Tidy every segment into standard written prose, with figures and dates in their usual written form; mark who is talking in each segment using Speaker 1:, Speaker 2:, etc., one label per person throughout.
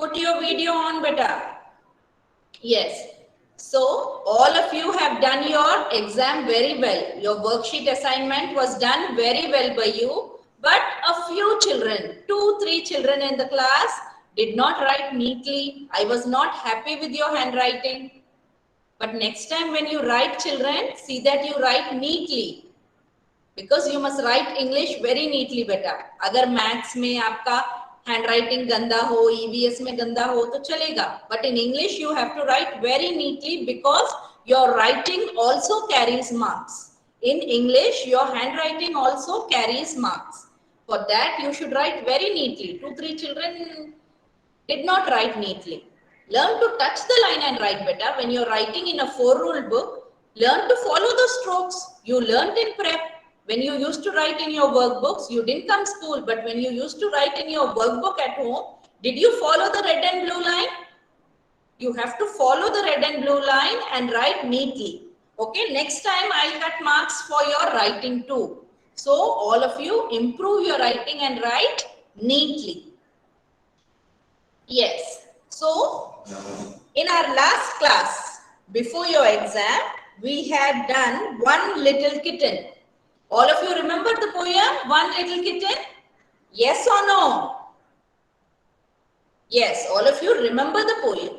Speaker 1: Put your video on, beta. Yes. So all of you have done your exam very well. Your worksheet assignment was done very well by you. But a few children, 2-3 children in the class did not write neatly. I was not happy with your handwriting. But next time when you write, children, see that you write neatly. Because you must write English very neatly, beta. अगर maths में आपका handwriting गंदा हो, EVS में गंदा हो तो चलेगा. But in English you have to write very neatly because your writing also carries marks. In English your handwriting also carries marks. For that you should write very neatly. 2-3 children did not write neatly. Learn to touch the line and write better. When you're writing in a 4-rule book, learn to follow the strokes. You learned in prep. When you used to write in your workbooks, you didn't come school, but when you used to write in your workbook at home, did you follow the red and blue line? You have to follow the red and blue line and write neatly. Okay, next time I'll cut marks for your writing too. So all of you improve your writing and write neatly. Yes. So, in our last class, before your exam, we had done One Little Kitten. All of you remember the poem, One Little Kitten? Yes or no? Yes, all of you remember the poem.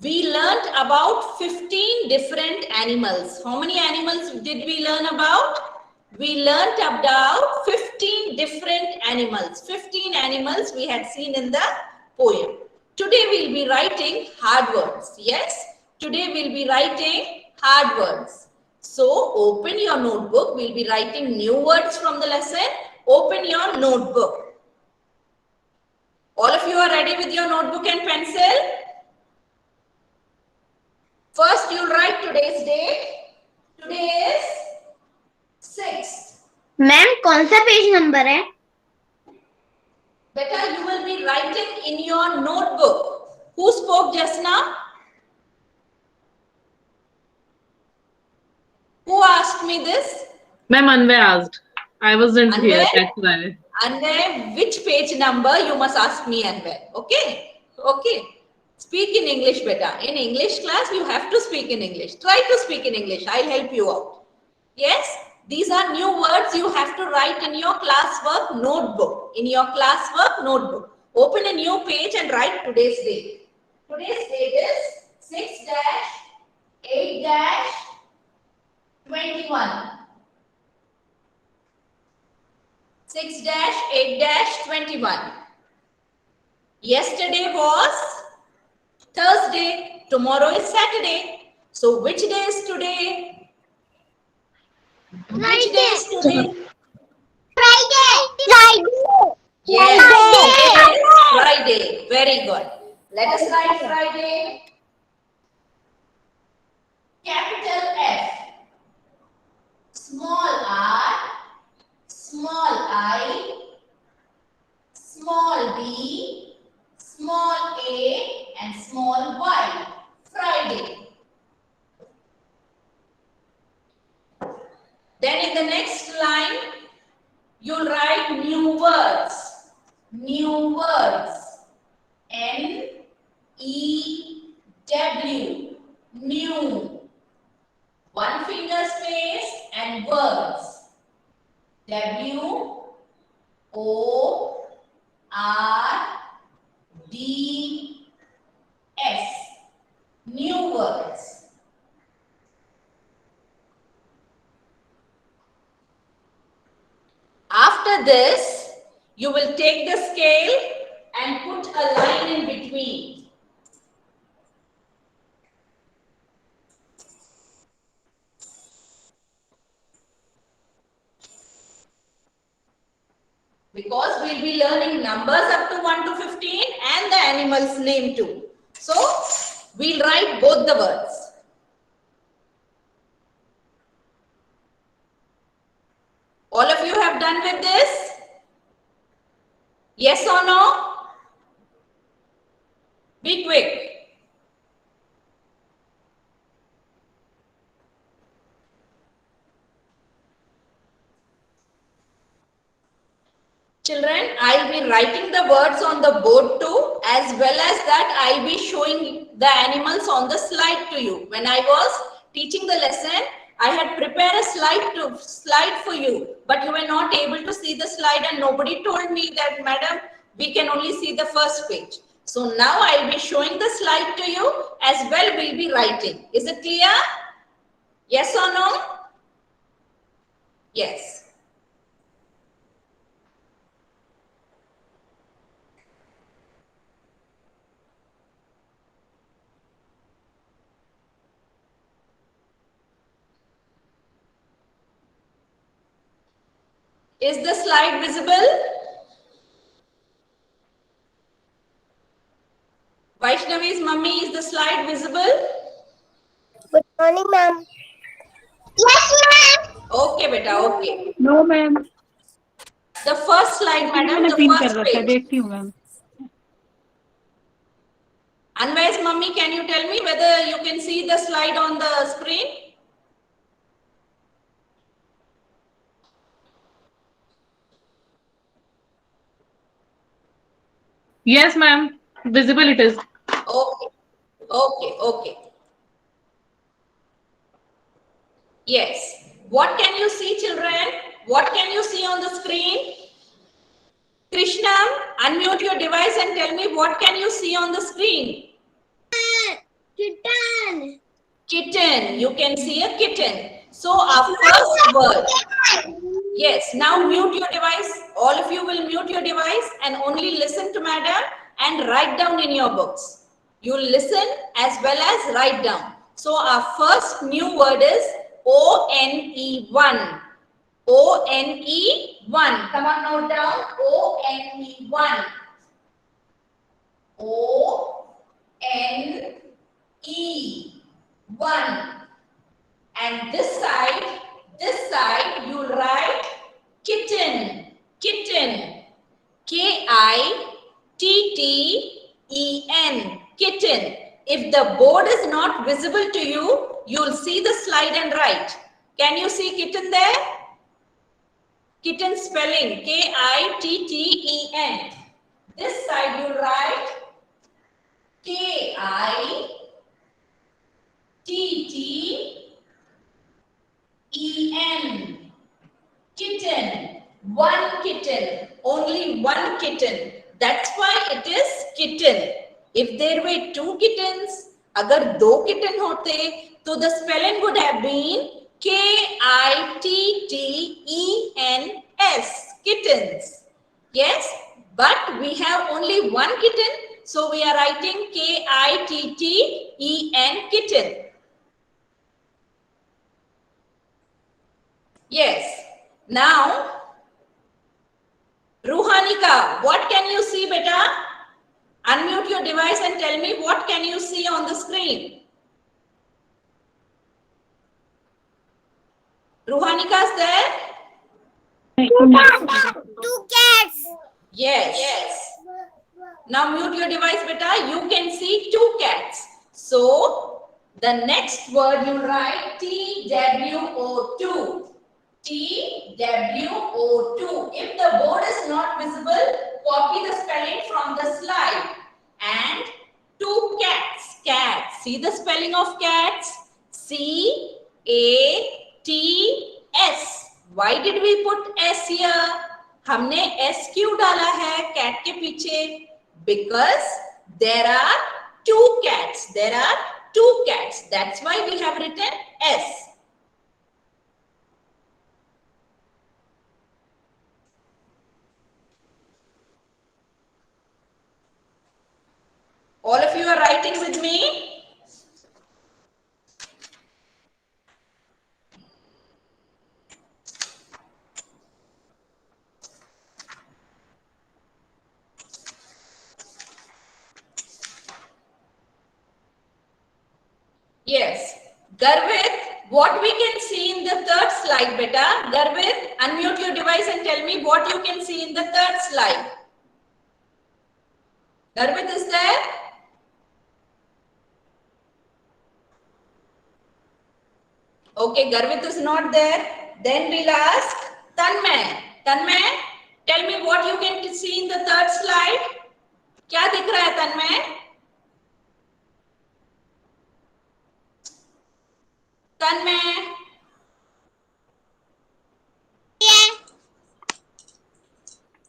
Speaker 1: We learnt about 15 different animals. How many animals did we learn about? We learnt about 15 different animals. 15 animals we had seen in the poem. Today we'll be writing hard words. Yes, today we'll be writing hard words. So open your notebook. We'll be writing new words from the lesson. Open your notebook. All of you are ready with your notebook and pencil? First, you'll write today's date. Today is 6th.
Speaker 2: Ma'am कौन सा page number है?
Speaker 1: Beta, you will be writing in your notebook. Who spoke just now? Who asked me this?
Speaker 3: Ma'am, Anvay asked. I wasn't here,
Speaker 1: Anvay?
Speaker 3: that's why.
Speaker 1: Anvay, which page number you must ask me, Anvay. Okay? Okay. Speak in English, beta. In English class, you have to speak in English. Try to speak in English. I'll help you out. Yes? These are new words you have to write in your classwork notebook. In your classwork notebook. Open a new page and write today's date. Today's date is 6-8-21. 6-8-21. Yesterday was Thursday. Tomorrow is Saturday. So which day is today? Which day is today?
Speaker 2: Friday.
Speaker 1: Yes, it is Friday. Very good. Let us write Friday. Capital F. Small r. Small I. Small b. Small a. And small y. Friday. Then in the next line, you'll write new words. New words. N-E-W. New. One finger space and words. W-O-R-D-S. New words. After this, you will take the scale and put a line in between. Because we'll be learning numbers up to 1 to 15 and the animal's name too. So, we'll write both the words. All of you have done with this? Yes or no? Be quick. Children, I'll be writing the words on the board too, as well as that I'll be showing the animals on the slide to you. When I was teaching the lesson, I had prepared a slide for you, but you were not able to see the slide and nobody told me that, madam, we can only see the first page. So now I'll be showing the slide to you, as well we'll be writing. Is it clear? Yes or no? Yes. Is the slide visible? Vaishnavi's mummy, is the slide visible?
Speaker 4: Good morning, ma'am.
Speaker 2: Yes, ma'am.
Speaker 1: Okay, beta, okay.
Speaker 5: No ma'am
Speaker 1: The first slide, madam,
Speaker 5: मैंने
Speaker 1: the
Speaker 5: pin कर
Speaker 1: first
Speaker 5: रखा है
Speaker 1: page.
Speaker 5: देखती हूँ ma'am
Speaker 1: Anvai's mummy, can you tell me whether you can see the slide on the screen?
Speaker 3: Yes, ma'am. Visible it is.
Speaker 1: Okay, okay, okay. Yes. What can you see, children? What can you see on the screen? Krishna, unmute your device and tell me what can you see on the screen?
Speaker 2: Kitten.
Speaker 1: Kitten. You can see a kitten. So our first word. Yes. Now mute your device. All of you will mute your device and only listen to madam and write down in your books. You listen as well as write down. So our first new word is O-N-E-1. O-N-E-1. Come on, note down. O-N-E-1. O-N-E-1. And this side you write kitten. Kitten. K-I-T-T-E-N. Kitten. If the board is not visible to you, you'll see the slide and write. Can you see kitten there? Kitten spelling K-I-T-T-E-N. This side you write K-I-T-T-E-N. Kitten. One kitten. Only one kitten. That's why it is kitten. If there were two kittens, agar do kitten hote, तो the spelling would have been K-I-T-T-E-N-S. Kittens. Yes, but we have only one kitten, so we are writing K-I-T-T-E-N, kitten. Yes. Now, Ruhanika, what can you see, beta? Unmute your device and tell me what can you see on the screen. Ruhanika is there?
Speaker 4: Two cats.
Speaker 1: Yes. Yes. Now mute your device, beta. You can see two cats. So, the next word you write T-W-O-2. T-W-O-2. If the board is not visible, copy the spelling from the slide. And two cats. Cats. See the spelling of cats? C-A-T-S. Why did we put S here? हमने S क्यों डाला है cat के पीछे? Because there are two cats. There are two cats. That's why we have written S. All of you are writing with me? Yes. Garvit, what we can see in the third slide, beta? Garvit, unmute your device and tell me what you can see in the third slide. Garvit is there? Okay, Garvit is not there. Then we'll ask Tanmay. Tanmay, Tell me what you can see in the third slide. क्या दिख रहा है तन्मय? तन्मय,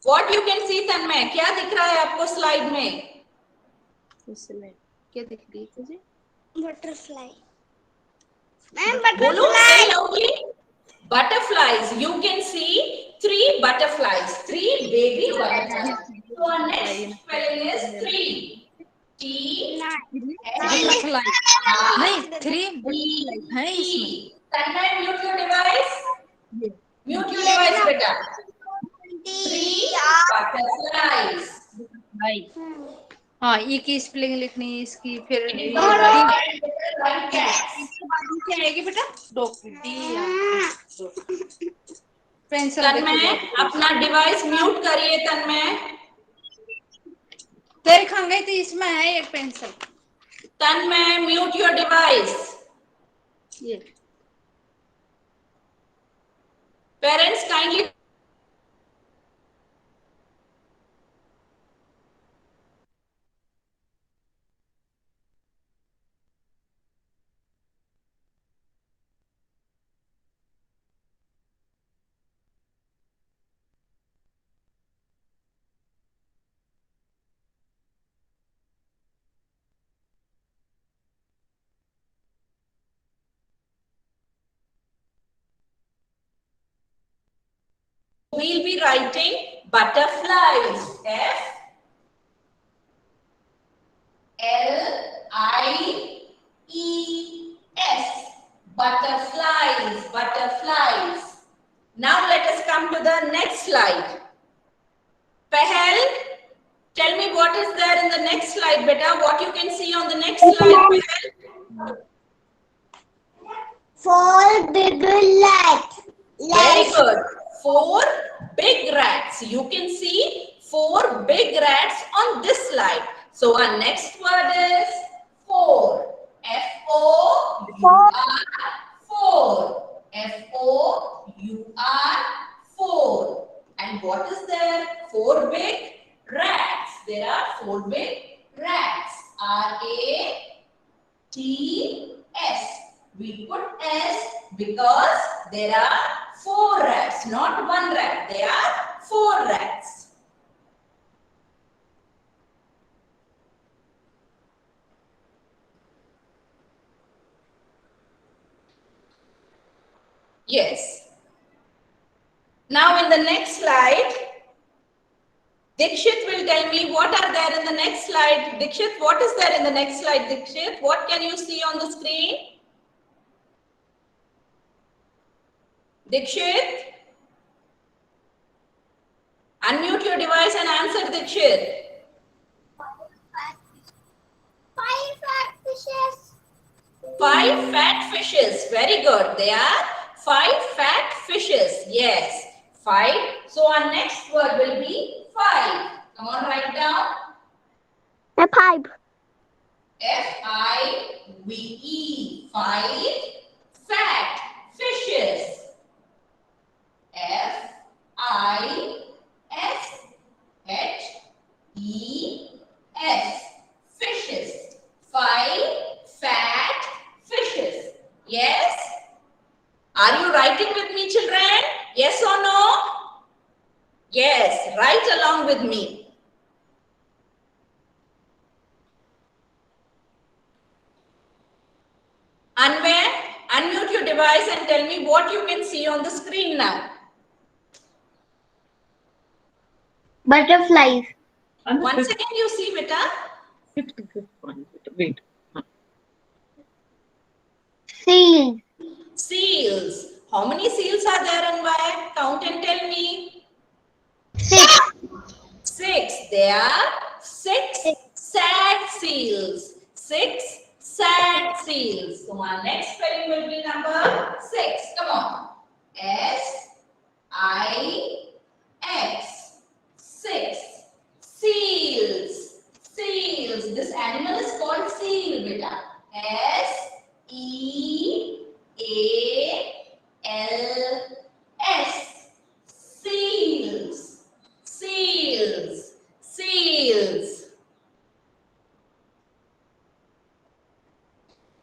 Speaker 1: what you can see तन्मय? क्या दिख रहा है आपको slide में?
Speaker 5: क्या दिख रही है तुझे?
Speaker 4: Butterfly.
Speaker 1: बोलो, say loudly. Butterflies. You can see 3 butterflies, 3 baby butterflies. So our next spelling is 3. T
Speaker 5: butterfly नहीं, 3 है इसमें।
Speaker 1: तन्मय, mute your device. Mute your device, beta. 3 butterflies.
Speaker 5: भाई हाँ, ई की स्पेलिंग लिखनी है इसकी, फिर
Speaker 1: Right cats.
Speaker 5: क्या आएगी बेटा? पेंसिल
Speaker 1: तन्मय, अपना डिवाइस म्यूट करिए तन्मय।
Speaker 5: देखेंगे तो इसमें है एक pencil.
Speaker 1: Tanmay, mute your device.
Speaker 5: ये
Speaker 1: parents kindly we'll be writing butterflies. F L I E S. Butterflies. Butterflies. Now let us come to the next slide. Pehel, tell me what is there in the next slide, beta. What you can see on the next slide, Pehel?
Speaker 4: 4 big rats.
Speaker 1: Very good. 4 big rats. You can see 4 big rats on this slide. So our next word is 4. F-O-U-R, 4. F-O-U-R, 4. And what is there? 4 big rats. There are 4 big rats. R-A-T-S. We put S because there are 4 rats, not 1 rat. There are 4 rats. Yes. Now in the next slide, Dikshit will tell me what are there in the next slide. Dikshit, what is there in the next slide, Dikshit? What can you see on the screen? Dikshit? Unmute your device and answer, Dikshit.
Speaker 4: 5 fat fishes.
Speaker 1: 5 fat fishes. Very good. They are 5 fat fishes. Yes. 5. So our next word will be 5. Come on, write down.
Speaker 4: A pipe.
Speaker 1: F-I-V-E. 5 fat fishes. F-I-S-H-E-S. Fishes. 5 fat fishes. Yes? Are you writing with me, children? Yes or no? Yes, write along with me. Anwar, unmute your device and tell me what you can see on the screen now.
Speaker 4: Butterflies.
Speaker 1: Once again you see, beta.
Speaker 3: Wait.
Speaker 4: Seals.
Speaker 1: Seals. How many seals are there, Anwar? Count and tell me.
Speaker 4: 6.
Speaker 1: 6. There are 6 sad seals. 6 sad seals. So our next spelling will be number 6. Come on. S-I-X. 6. Seals. Seals. This animal is called seal, beta. S-E-A-L-S. Seals. seagulls.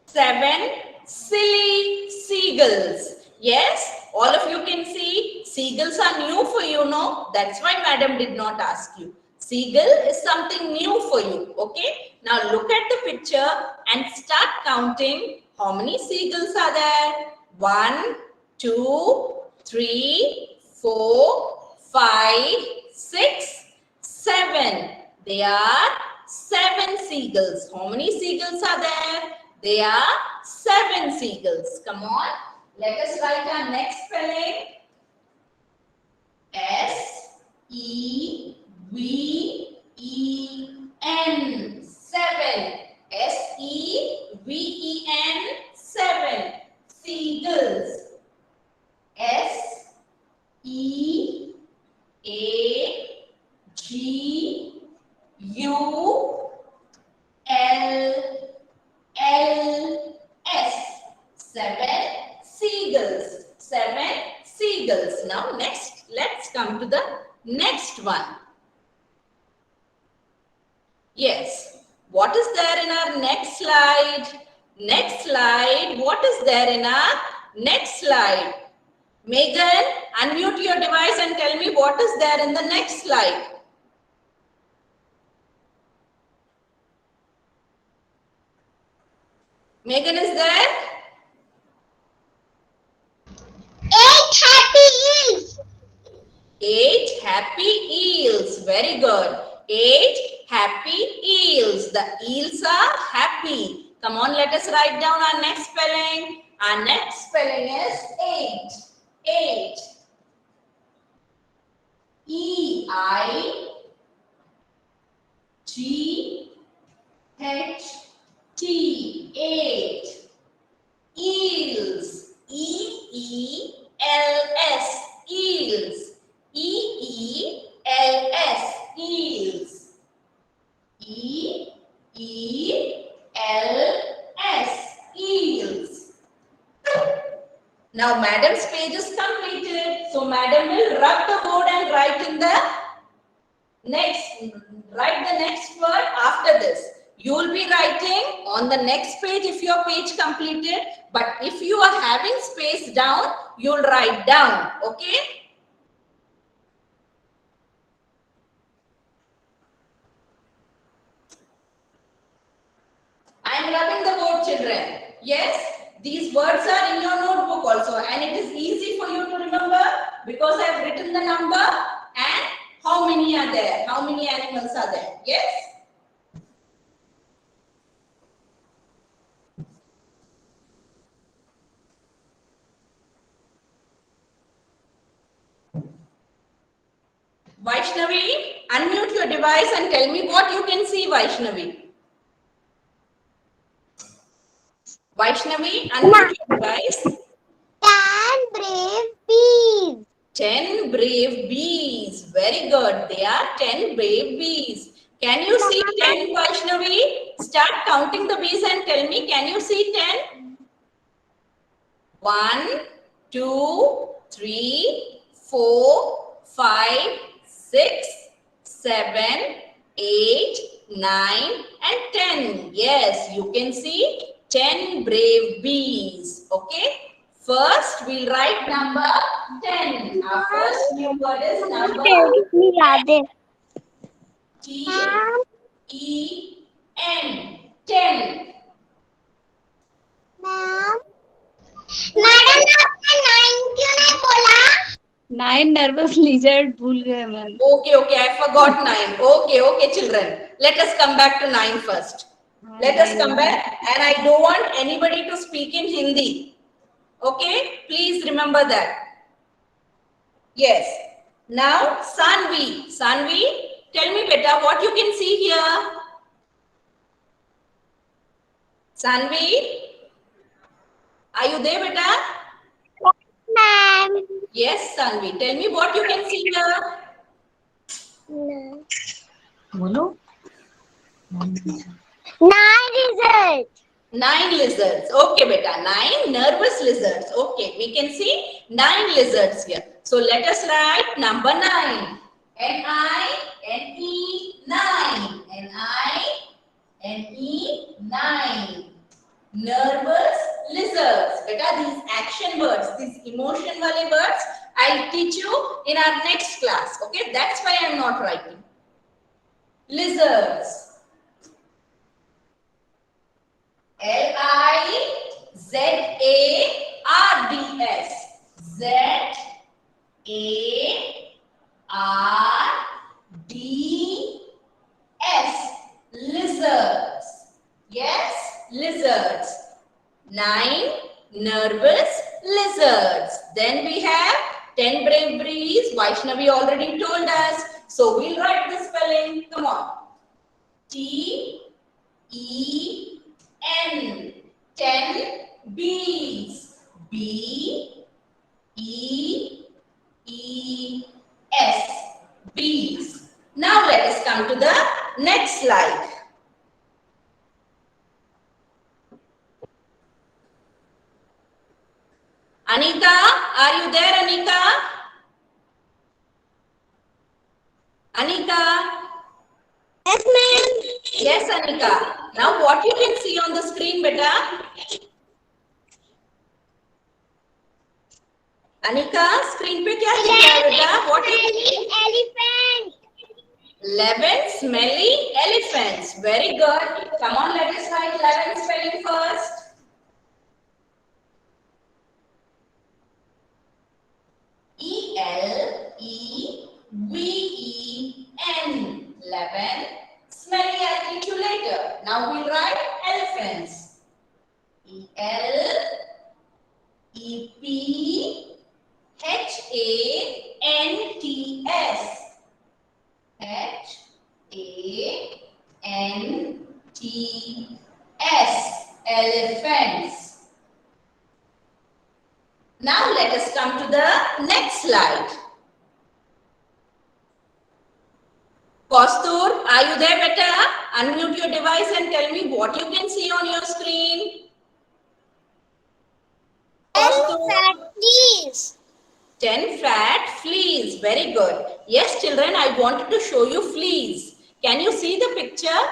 Speaker 1: 7 silly seagulls. Yes, all of you can see seagulls are new for you, no? That's why madam did not ask you. Seagull is something new for you, okay? Now look at the picture and start counting how many seagulls are there. 1, 2, 3, 4, 5, 6, 7. There are 7 seagulls. How many seagulls are there? There are 7 seagulls. Come on. Let us write our next spelling. S-E-V-E-N. 7. S-E-V-E-N. 7. Seagulls. S-E-A-G-U-L-L-S. 7 seagulls. 7 seagulls. Now next, let's come to the next one. Yes. What is there in our next slide? Next slide. What is there in our next slide? Megan, unmute your device and tell me what is there in the next slide. Megan is there?
Speaker 2: 8 happy eels.
Speaker 1: 8 happy eels. Very good. 8 happy eels. The eels are happy. Come on, let us write down our next spelling. Our next spelling is 8. 8. E-I-G-H-T. 8. Eels. E-E-L-S. Eels. E-E-L-S. Eels. E-E-L-S. Eels. Now madam's page is completed. So madam will rub the board and write the next word after this. You will be writing on the next page if your page completed. But if you are having space down, you'll write down. Okay? I am rubbing the board, children. Yes? These words are in your notebook also, and it is easy for you to remember because I have written the number and how many are there, how many animals are there. Yes? Vaishnavi, unmute your device and tell me what you can see, Vaishnavi. Vaishnavi, unmute your device.
Speaker 2: 10 brave bees.
Speaker 1: 10 brave bees. Very good. They are 10 brave bees. Can you see 10, Vaishnavi? Start counting the bees and tell me, can you see 10? 1, 2, 3, 4, 5, 6, 7, 8, 9, and 10. Yes, you can see 10 brave bees. Okay. First, we'll write number 10. Our first new word is number 10. 10.
Speaker 2: Ma'am madam आपने 9 क्यों नहीं बोला?
Speaker 5: 9 nervous lizard भूल गए ma'am.
Speaker 1: Okay, I forgot 9. Okay, children. Let us come back to 9 first. Let us come back, and I don't want anybody to speak in Hindi. Okay, please remember that. Yes. Now, Sanvi. Sanvi, tell me beta what you can see here. Sanvi, are you there beta?
Speaker 2: Ma'am
Speaker 1: Yes, Sanvi. Tell me what you can see here.
Speaker 3: बोलो.
Speaker 2: 9 lizards.
Speaker 1: 9 lizards. Okay, beta. 9 nervous lizards. Okay, we can see 9 lizards here. So let us write number 9. N-I-N-E, 9. N-I-N-E, nine. Nervous lizards. Beta, these action words, these emotion wale words, I'll teach you in our next class. Okay, that's why I'm not writing. Lizards. Lizards. Zards. Lizards. Yes, lizards. 9 nervous lizards. Then we have 10 braveries. Vaishnavi already told us. So we'll write the spelling. Come on. T-E-N. 10 bees. B-E-E-S. Bees. Now let us come to the next slide. Anika, are you there, Anika? Anika?
Speaker 2: Yes, ma'am.
Speaker 1: Yes, Anika. Now what you can see on the screen, beta? Anika, screen पे क्या दिख रहा है बेटा? What you can see?
Speaker 2: Elephant.
Speaker 1: 11 smelly elephants. Very good. Come on, let us write 11 spelling first. E-L-E-V-E-N. 11. Smelly, I'll teach you later. Now we'll write elephants. E-L-E-P-H-A-N-T-S. H-A-N-T-S. Elephants. Now let us come to the next slide. Kostur, are you there, beta? Unmute your device and tell me what you can see on your screen.
Speaker 2: Fleas.
Speaker 1: 10 fat fleas. Very good. Yes, children, I wanted to show you fleas. Can you see the picture?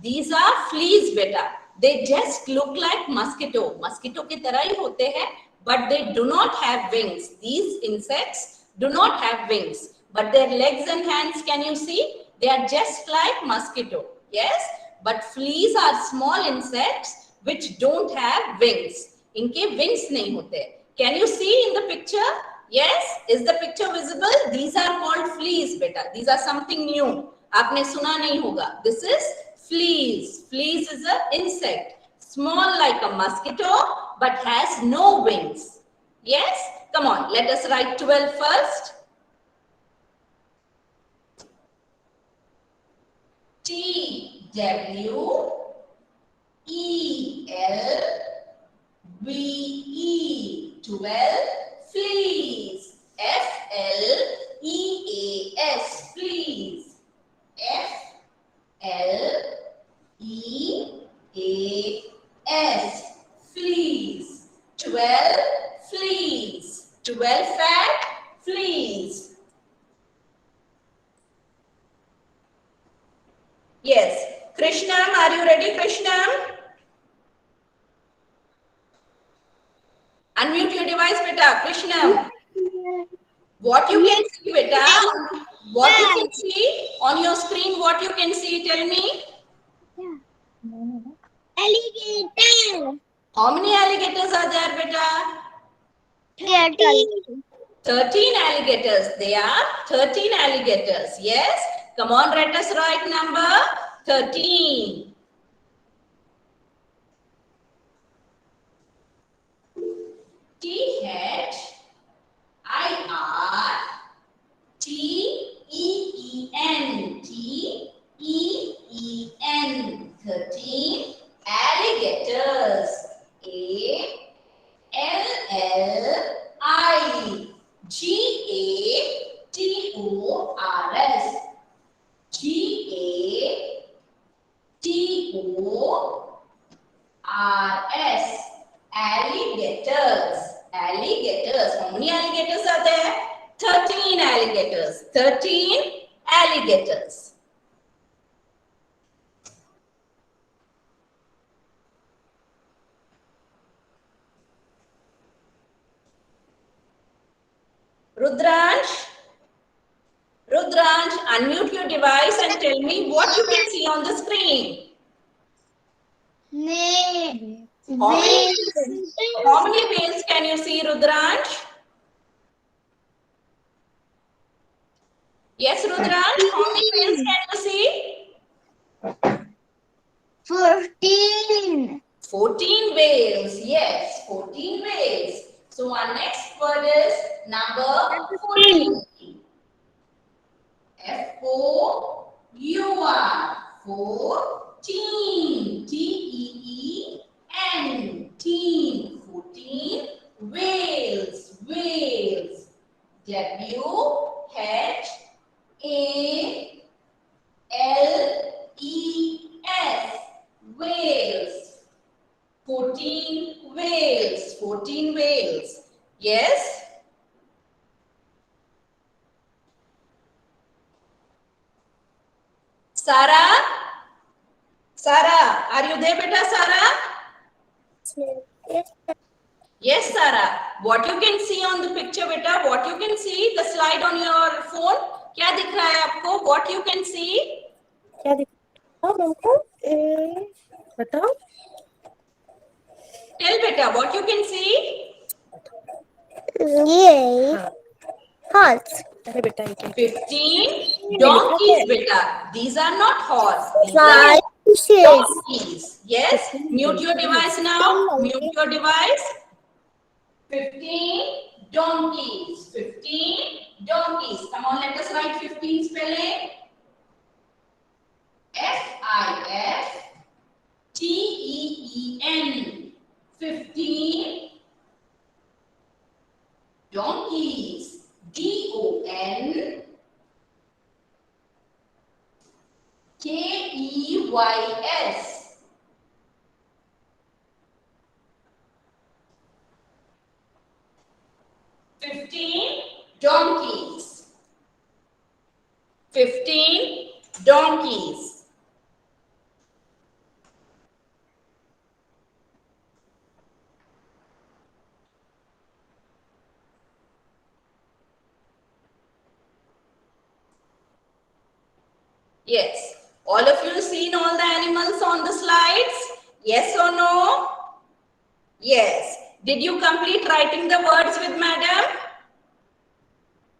Speaker 1: These are fleas, beta. They just look like mosquito. Mosquito की तरह ही होते हैं, but they do not have wings. These insects do not have wings, but their legs and hands, can you see? They are just like mosquito. Yes, but fleas are small insects which don't have wings. इनके wings नहीं होते. Can you see in the picture? Yes, is the picture visible? These are called fleas, beta. These are something new. आपने सुना नहीं होगा. This is fleas. Fleas is an insect, small like a mosquito, but has no wings. Yes? Come on, let us write 12 first. T-W-E-L-B-E 12 fleas. F-L-E-A-S fleas. F-L-E-A-S fleas. 12 fleas. 12 fat fleas. Yes. Krishnam, are you ready, Krishnam? Unmute your device, beta. Krishnam. What you can see, beta? What you can see on your screen? What you can see? Tell me.
Speaker 2: Alligator.
Speaker 1: How many alligators are there, beta?
Speaker 2: 13.
Speaker 1: 13 alligators. They are 13 alligators. Yes. Come on, let us write number 13. T-H-I-R-T-E-E-N. T-E-E-N. 13 alligators. A-L-L-I-G-A-T-O-R-S. G-A-T-O-R-S. Alligators. Alligators. How many alligators are there? 13 alligators. 13 alligators. Rudransh, Rudransh, unmute your device and tell me what you can see on the screen. How many whales can you see, Rudransh? Yes, Rudransh, how many whales can you see?
Speaker 4: 14.
Speaker 1: 14 whales. Yes, 14 whales. So our next word is number 14. F-O-U-R. 14. T-E-E-N. Teen. 14. Whales. Whales. W-H-A-L-E-S. Whales. 14 whales. 14 whales. Yes? Sarah? Sarah, are you there, beta Sarah? Yes, Sarah. What you can see on the picture, beta? What you can see? The slide on your phone? क्या दिख रहा है आपको? What you can see?
Speaker 6: क्या दिख रहा है हमको? बताओ.
Speaker 1: Tell beta, what you can see?
Speaker 4: Yay.
Speaker 6: हाँ.
Speaker 4: Horse.
Speaker 6: अरे बेटा ये क्या?
Speaker 1: 15 donkeys, beta. These are not horse. These are
Speaker 4: Fishes.
Speaker 1: donkeys. Yes? Mute your device now. Mute your device. 15 donkeys. 15 donkeys. Come on, let us write 15 spelling. F-I-F-T-E-E-N. 15 donkeys. D-O-N-K-E-Y-S. 15 donkeys. 15 donkeys. Yes. All of you seen all the animals on the slides? Yes or no? Yes. Did you complete writing the words with madam?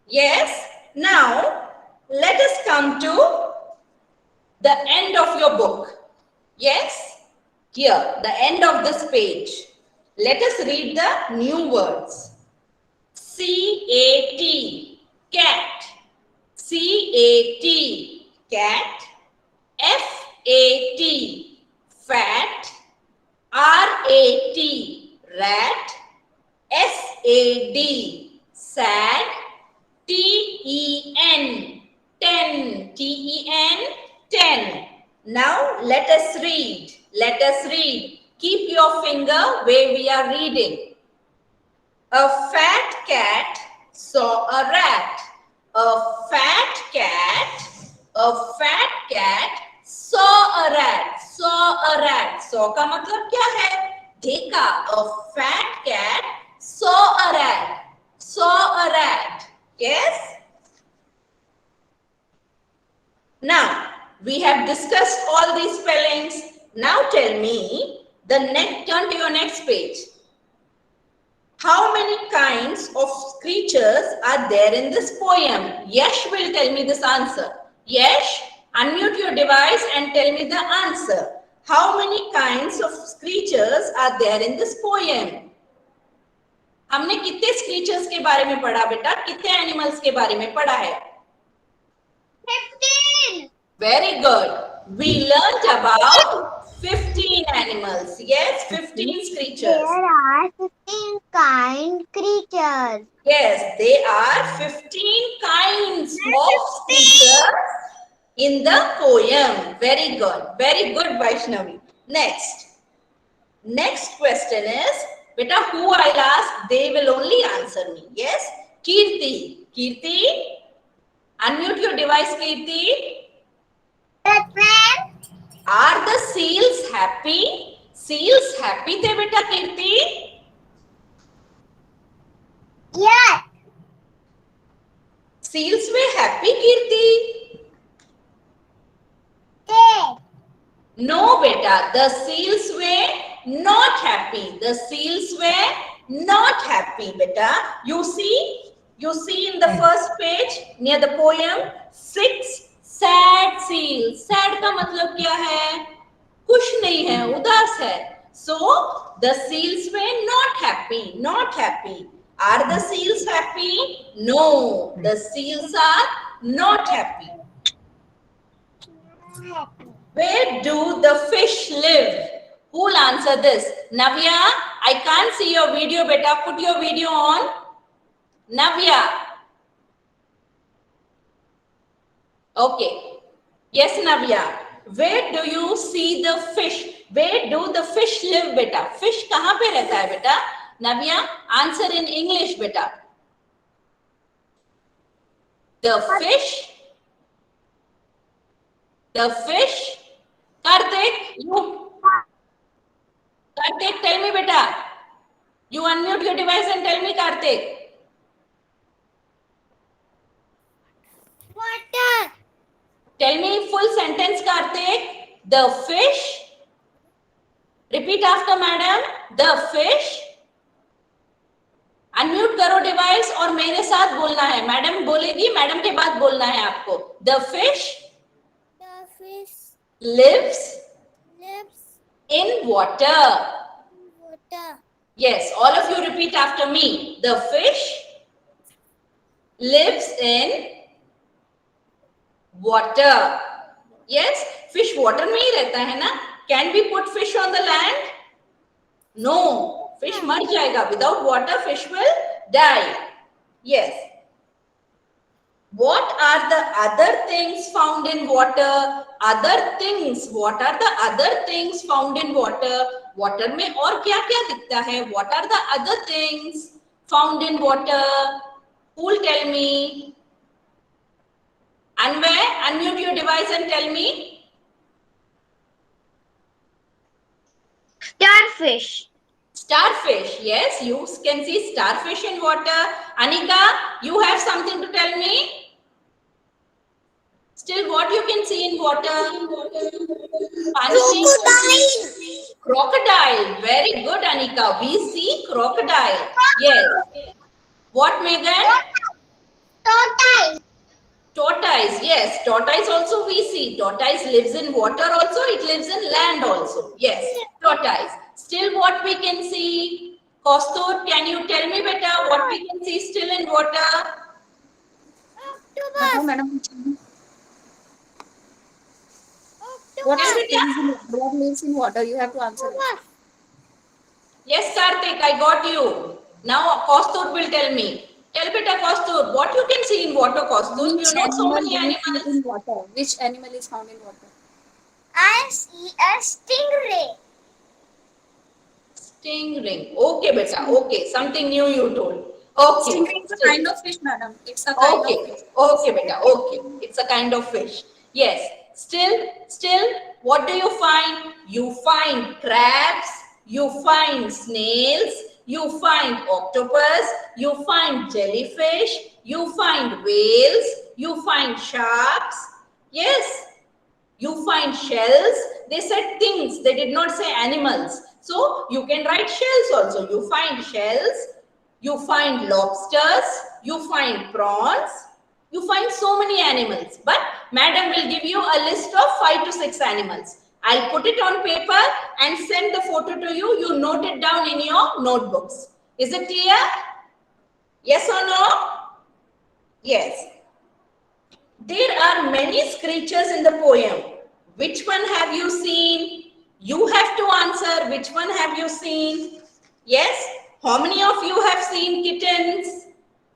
Speaker 1: Yes. Now, let us come to the end of your book. Yes. Here, the end of this page. Let us read the new words. C-A-T, cat. C-A-T, cat. F-A-T, fat. R-A-T, rat. S-A-D, sad. T-E-N, ten. T-E-N, 10. Now let us read. Let us read. Keep your finger where we are reading. A fat cat saw a rat. A fat cat saw a rat. Saw a rat. Saw का मतलब क्या है? देखा. A fat cat saw a rat. Saw a rat. Yes? Now, we have discussed all these spellings. Now tell me, turn to your next page. How many kinds of creatures are there in this poem? Yash will tell me this answer. Yash, unmute your device and tell me the answer. How many kinds of creatures are there in this poem? हमने कितने creatures के बारे में पढ़ा बेटा? कितने animals के बारे में पढ़ा है?
Speaker 4: 15.
Speaker 1: Very good. We learned about 15 animals. Yes, 15 creatures.
Speaker 4: There are 15 kind creatures.
Speaker 1: Yes, there are 15 kinds of creatures in the poem. Very good. Very good, Vaishnavi. Next question is, beta, who I'll ask, they will only answer me. Yes? Kirti. Kirti, unmute your device, Kirti. Are the seals happy? Seals happy the beta, Kirti?
Speaker 4: Yes.
Speaker 1: Seals were happy, Kirti.
Speaker 2: They.
Speaker 1: No, beta. The seals were not happy. The seals were not happy, beta. You see in the first page near the poem, 6 sad seals. Sad का मतलब क्या है? खुश नहीं है, उदास है. So the seals were not happy. Not happy. Are the seals happy? No, the seals are not happy. Where do the fish live? Who will answer this? Navya, I can't see your video, beta. Put your video on. Navya. Okay. Yes, Navya. Where do you see the fish? Where do the fish live, beta? Fish कहाँ पे रहता है, beta? Navya, answer in English, beta. The fish. Karthik, tell me, beta. You unmute your device and tell me, Karthik.
Speaker 2: Water.
Speaker 1: Tell me full sentence, Karthik. The fish. Repeat after madam. The fish. Unmute करो device और मेरे साथ बोलना है. Madam बोलेगी, madam के बाद बोलना है आपको. The fish.
Speaker 2: The fish
Speaker 1: Lives
Speaker 2: lives
Speaker 1: in water.
Speaker 2: in water.
Speaker 1: Yes, all of you repeat after me. The fish lives in water. Yes, fish water में ही रहता है ना? Can we put fish on the land? No, fish मर जाएगा. Without water, fish will die. Yes. What are the other things found in water? Other things. What are the other things found in water? Water में और क्या क्या दिखता है? What are the other things found in water? Who will tell me? Anwar, unmute your device and tell me.
Speaker 2: Starfish.
Speaker 1: Starfish. Yes, you can see starfish in water. Anika, you have something to tell me? Still, what you can see in water?
Speaker 2: Crocodile.
Speaker 1: Crocodile. Very good, Anika. We see crocodile. Yes. What, Megan?
Speaker 2: Tortoise.
Speaker 1: Tortoise. Yes, tortoise also we see. Tortoise lives in water also. It lives in land also. Yes, tortoise. Still, what we can see? Kostur, can you tell me better what we can see still in water?
Speaker 2: Octopus.
Speaker 6: What
Speaker 2: Octopus.
Speaker 6: lives in water? You have to answer.
Speaker 2: Octopus.
Speaker 1: Yes, Karthik, I got you. Now, Kostur will tell me. Tell beta Kostur, what you can see in water, Kostur? You know so many animals.
Speaker 6: In water. Which animal is found in water?
Speaker 2: I see a stingray.
Speaker 1: Stingray. Okay, beta. Okay, something new you told. Okay.
Speaker 6: Stingray is a kind of fish, madam. It's a kind
Speaker 1: Okay,
Speaker 6: of fish.
Speaker 1: okay, beta. Okay, it's a kind of fish. Yes. Still, what do you find? You find crabs. You find snails. You find octopus. You find jellyfish. You find whales. You find sharks. Yes. You find shells. They said things. They did not say animals. So you can write shells also. You find shells. You find lobsters. You find prawns. You find so many animals. But madam will give you a list of 5 to 6 animals. I'll put it on paper and send the photo to you. You note it down in your notebooks. Is it clear? Yes or no? Yes. There are many creatures in the poem. Which one have you seen? You have to answer. Which one have you seen? Yes? How many of you have seen kittens?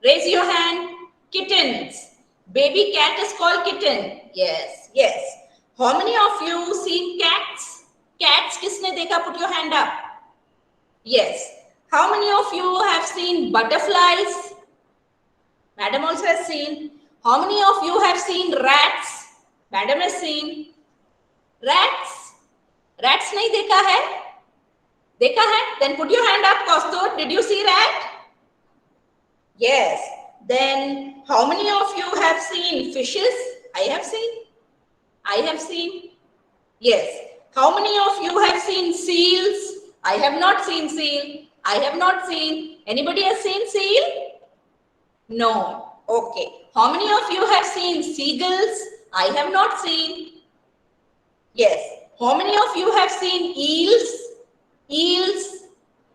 Speaker 1: Raise your hand. Kittens. Baby cat is called kitten. Yes, yes. How many of you seen cats? Cats, किसने देखा? Put your hand up. Yes. How many of you have seen butterflies? Madam also has seen. How many of you have seen rats? Madam has seen. Rats? Rats नहीं देखा है? देखा है? Then put your hand up, Kostur. Did you see rat? Yes. Then, how many of you have seen fishes? I have seen. I have seen. Yes. How many of you have seen seals? I have not seen seal. I have not seen. Anybody has seen seal? No. Okay. How many of you have seen seagulls? I have not seen. Yes. How many of you have seen eels? Eels.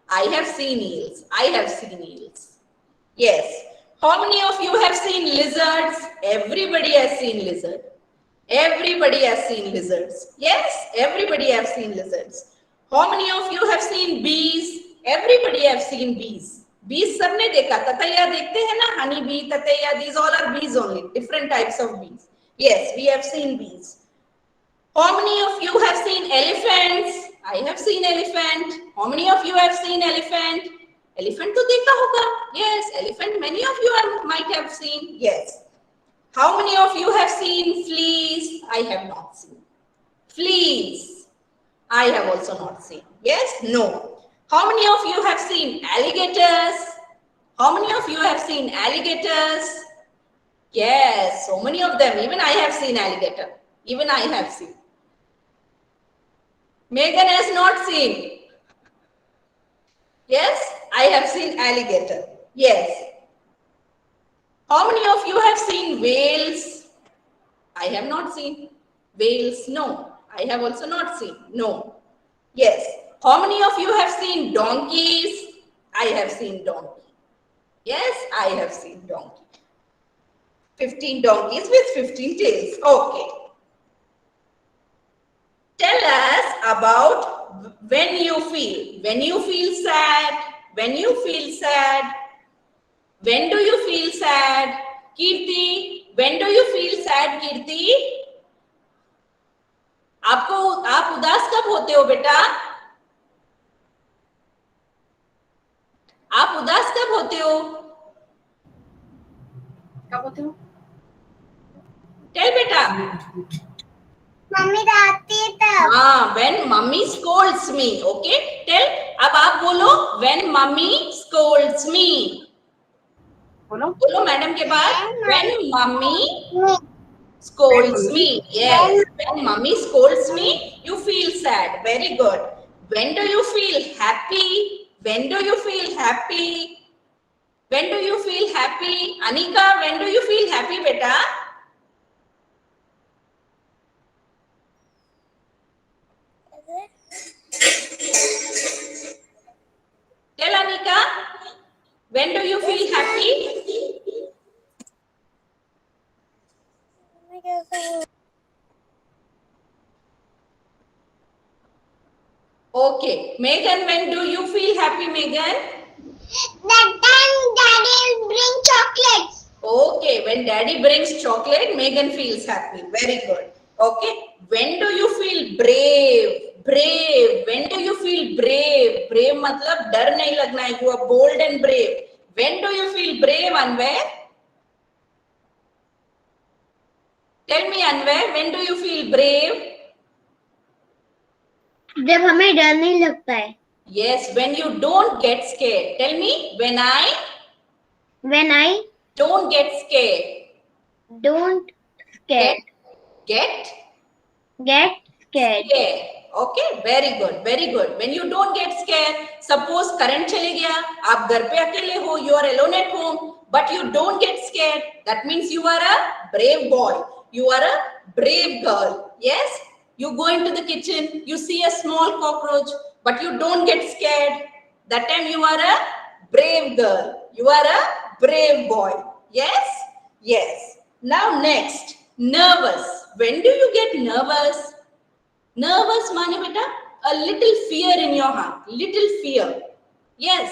Speaker 1: I have seen eels. I have seen eels. Yes. How many of you have seen lizards? Everybody has seen lizard. Everybody has seen lizards. Yes, everybody has seen lizards. How many of you have seen bees? Everybody have seen bees. Bees सबने देखा, ततैया देखते हैं ना, honey bee, ततैया, these all are bees only, different types of bees. Yes, we have seen bees. How many of you have seen elephants? I have seen elephant. How many of you have seen elephant? Elephant तो देखा होगा. Yes, elephant many of you might have seen. Yes. How many of you have seen fleas? I have not seen. Fleas. I have also not seen. Yes? No. How many of you have seen alligators? How many of you have seen alligators? Yes, so many of them. Even I have seen alligator. Even I have seen. Megan has not seen. Yes, I have seen alligator. Yes. How many of you have seen whales? I have not seen. Whales, no. I have also not seen. No. Yes. How many of you have seen donkeys? I have seen donkey. Yes, I have seen donkey. 15 donkeys with 15 tails. Okay. Tell us about when you feel. When you feel sad. When you feel sad. When do you feel sad? Kirti, when do you feel sad, Kirti? आप उदास कब होते हो बेटा? आप उदास कब होते हो? कब होते हो? Tell बेटा.
Speaker 2: मम्मी डांटती है तब।
Speaker 1: हाँ, when mummy scolds me, okay? Tell. अब आप बोलो when mummy scolds me. बोलो मैडम के बाद. When mummy scolds me. Yes. When mummy scolds me, you feel sad. Very good. When do you feel happy? When do you feel happy? When do you feel happy? Anika, when do you feel happy, beta? Tell Anika, when do you feel happy? Okay. Megan, when do you feel happy, Megan?
Speaker 2: That time daddy bring chocolates.
Speaker 1: Okay. When daddy brings chocolate, Megan feels happy. Very good. Okay. When do you feel brave? Brave. When do you feel brave? Brave मतलब डर नहीं लगना है. You are bold and brave. When do you feel brave, Anwar? Tell me, Anwar, when do you feel brave?
Speaker 4: जब हमें डर नहीं लगता है.
Speaker 1: Yes, when you don't get scared. Tell me, when I don't get scared.
Speaker 4: don't scared.
Speaker 1: Get
Speaker 4: Scared.
Speaker 1: Okay, very good, very good. When you don't get scared, suppose current चले गया, आप घर पे अकेले हो, you are alone at home, but you don't get scared. That means you are a brave boy. You are a brave girl. Yes? You go into the kitchen, you see a small cockroach, but you don't get scared. That time you are a brave girl. You are a brave boy. Yes? Yes. Now next, nervous. When do you get nervous? Nervous माने बेटा a little fear in your heart. Little fear. Yes.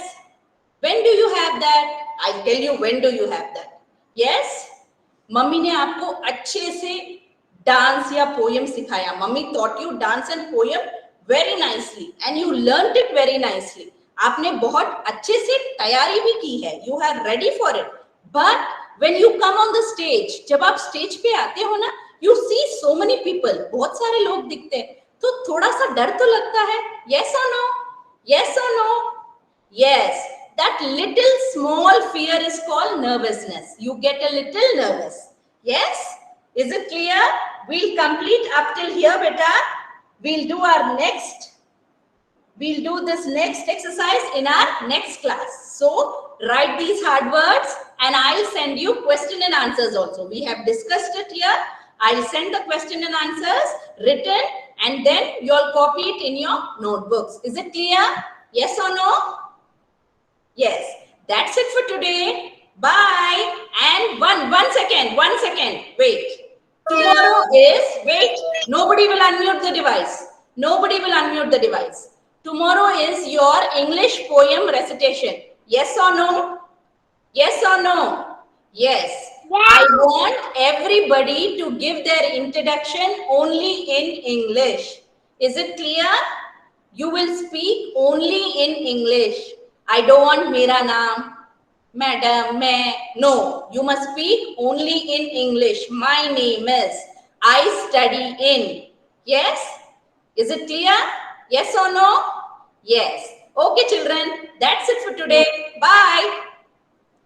Speaker 1: When do you have that? I'll tell you when do you have that. Yes? Mummy ने आपको अच्छे से dance या poem सिखाया. Mummy taught you dance and poem very nicely and you learnt it very nicely. आपने बहुत अच्छे से तैयारी भी की है. You are ready for it. But when you come on the stage, जब आप स्टेज पे आते हो ना, you see so many people, बहुत सारे लोग दिखते हैं, तो थोड़ा सा डर तो लगता है. Yes or no? Yes or no? Yes. that little small fear is called nervousness. You get a little nervous. Yes? Is it clear? We'll complete up till here, beta. We'll do this next exercise in our next class. So write these hard words and I'll send you question and answers also. We have discussed it here. I'll send the question and answers written and then you'll copy it in your notebooks. Is it clear? Yes or no? Yes. That's it for today. Bye. And one second. Wait. Nobody will unmute the device. Tomorrow is your English poem recitation. Yes or no? Yes or no? Yes. I want everybody to give their introduction only in English. Is it clear? You will speak only in English. I don't want mera naam, madam, main. No, you must speak only in English. My name is. I study in. Yes? Is it clear? Yes or no? Yes. Okay, children. That's it for today. Bye.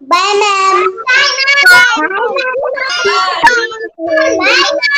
Speaker 2: Bye, ma'am. Bye, ma'am.
Speaker 1: Bye.
Speaker 2: Bye, ma'am.